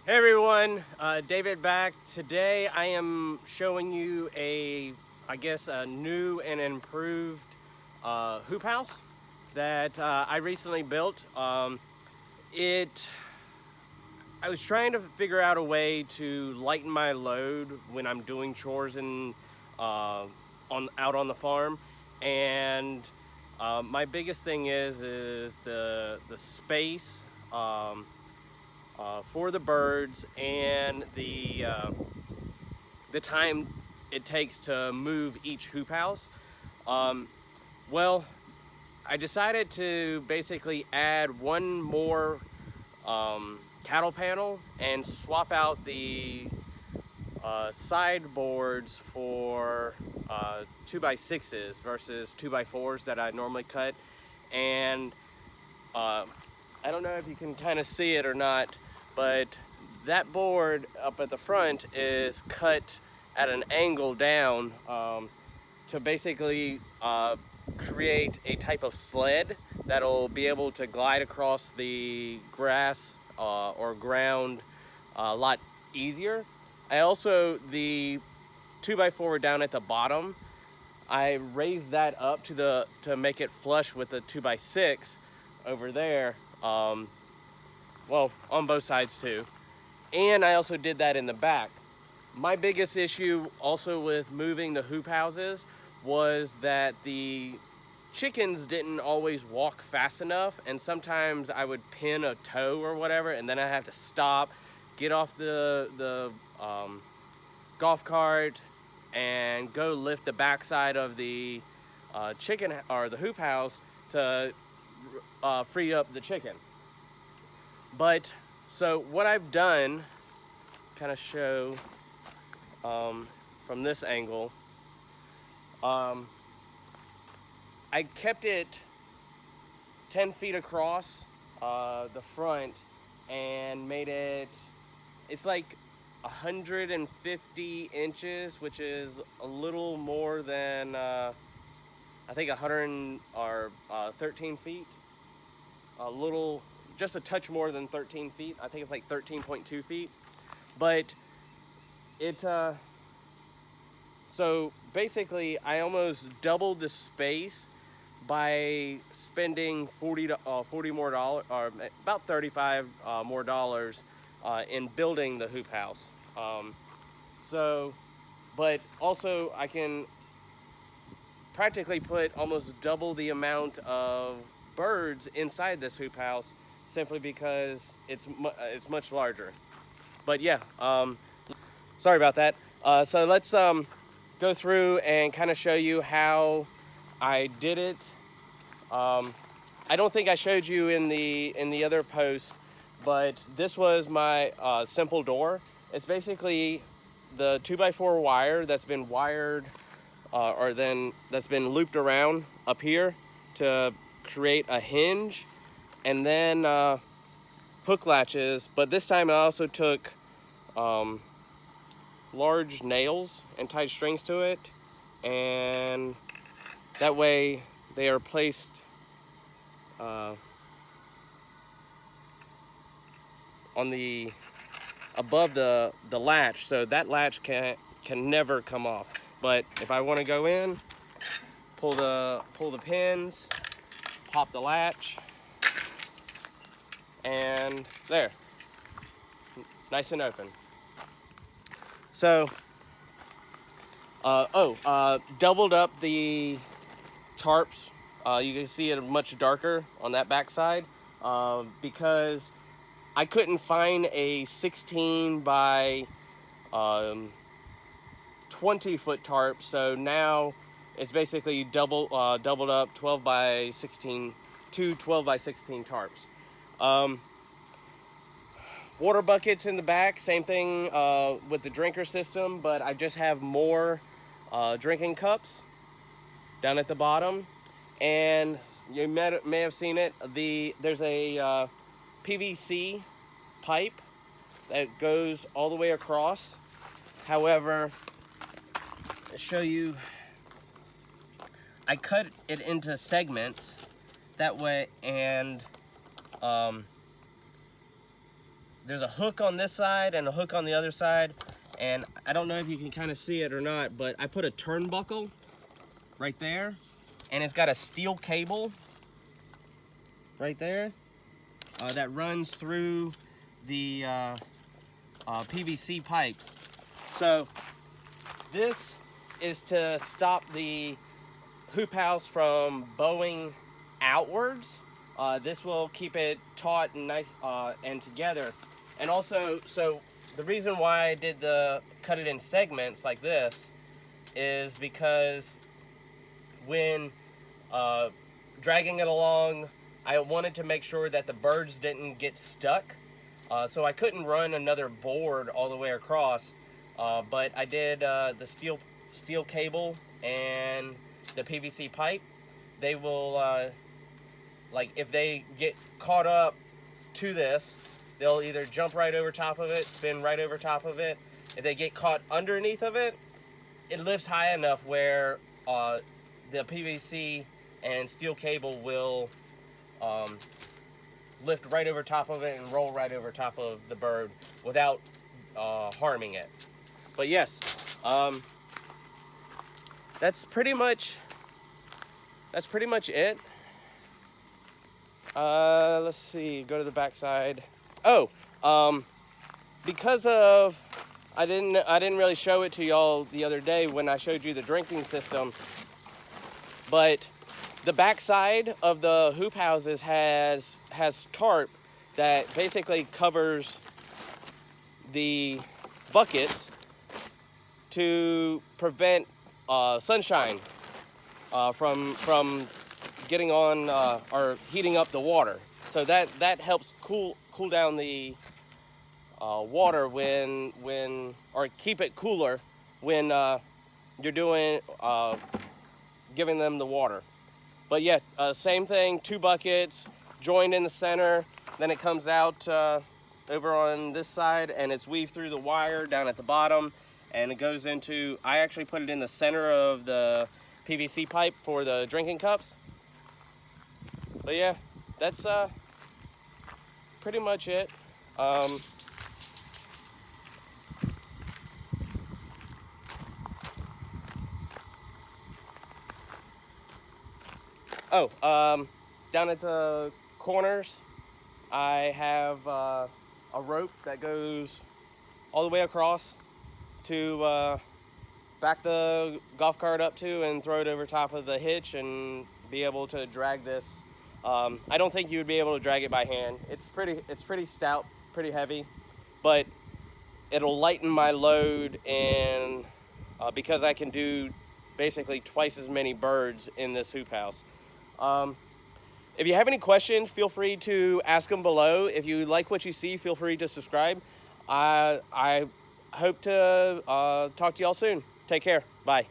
Hey everyone, David back. Today I am showing you a new and improved hoop house that I recently built. It, I was trying to figure out a way to lighten my load when I'm doing chores out on the farm, and my biggest thing is the space. For the birds and the time it takes to move each hoop house. Um, well, I decided to basically add one more cattle panel and swap out the sideboards for 2x6s versus 2x4s that I normally cut. And uh, I don't know if you can kind of see it or not, but that board up at the front is cut at an angle down to basically create a type of sled that'll be able to glide across the grass or ground a lot easier. The 2x4 down at the bottom, I raised that up to make it flush with the 2x6 over there. Well, on both sides too. And I also did that in the back. My biggest issue also with moving the hoop houses was that the chickens didn't always walk fast enough, and sometimes I would pin a toe or whatever, and then I have to stop, get off the golf cart, and go lift the backside of the chicken or the hoop house to free up the chicken. But so what I've done, kind of show from this angle, um, I kept it 10 feet across the front and made it, it's like 150 inches, which is a little more than, I think 100 or 13 feet. A little, just a touch more than 13 feet. I think it's like 13.2 feet. But it, so basically I almost doubled the space by spending 40 more dollars, or about 35 more dollars in building the hoop house. So, but also I can practically put almost double the amount of birds inside this hoop house simply because it's much larger. But yeah, sorry about that. So let's go through and kind of show you how I did it. I don't think I showed you in the other post, but this was my simple door. It's basically the 2x4 wire that's been wired that's been looped around up here to create a hinge, and then hook latches. But this time I also took large nails and tied strings to it, and that way they are placed on the above the latch, so that latch can never come off. But if I want to go in, pull the pins, pop the latch, and there, nice and open. So doubled up the tarps. You can see it much darker on that backside because I couldn't find a 16 by 20 foot tarp, so now it's basically doubled up 12 by 16, two 12 by 16 tarps. Water buckets in the back, same thing with the drinker system, but I just have more drinking cups down at the bottom. And you may have seen it, there's a PVC pipe that goes all the way across. However, I'll show you, I cut it into segments that way, and there's a hook on this side and a hook on the other side, and I don't know if you can kind of see it or not, but I put a turnbuckle right there, and it's got a steel cable right there that runs through the PVC pipes. So this is to stop the hoop house from bowing outwards. This will keep it taut and nice and together. And also, so the reason why I did cut it in segments like this is because when dragging it along, I wanted to make sure that the birds didn't get stuck. So I couldn't run another board all the way across, but I did the steel cable and the PVC pipe. They will, like if they get caught up to this, they'll either jump right over top of it, spin right over top of it. If they get caught underneath of it, it lifts high enough where the PVC and steel cable will lift right over top of it and roll right over top of the bird without harming it. But yes, that's pretty much it. Let's see, go to the back side. Oh, because of I didn't really show it to y'all the other day when I showed you the drinking system, but the back side of the hoop houses has tarp that basically covers the buckets to prevent sunshine from getting on or heating up the water. So that helps cool down the water when or keep it cooler when you're doing giving them the water. But yeah, same thing, 2 buckets joined in the center, then it comes out over on this side and it's weaved through the wire down at the bottom, and it goes into, I actually put it in the center of the PVC pipe for the drinking cups. But yeah, that's pretty much it. Down at the corners, I have a rope that goes all the way across to back the golf cart up to and throw it over top of the hitch and be able to drag this. I don't think you would be able to drag it by hand. It's pretty stout, pretty heavy, but it'll lighten my load, and because I can do basically twice as many birds in this hoop house. If you have any questions, feel free to ask them below. If you like what you see, feel free to subscribe. I hope to talk to y'all soon. Take care. Bye.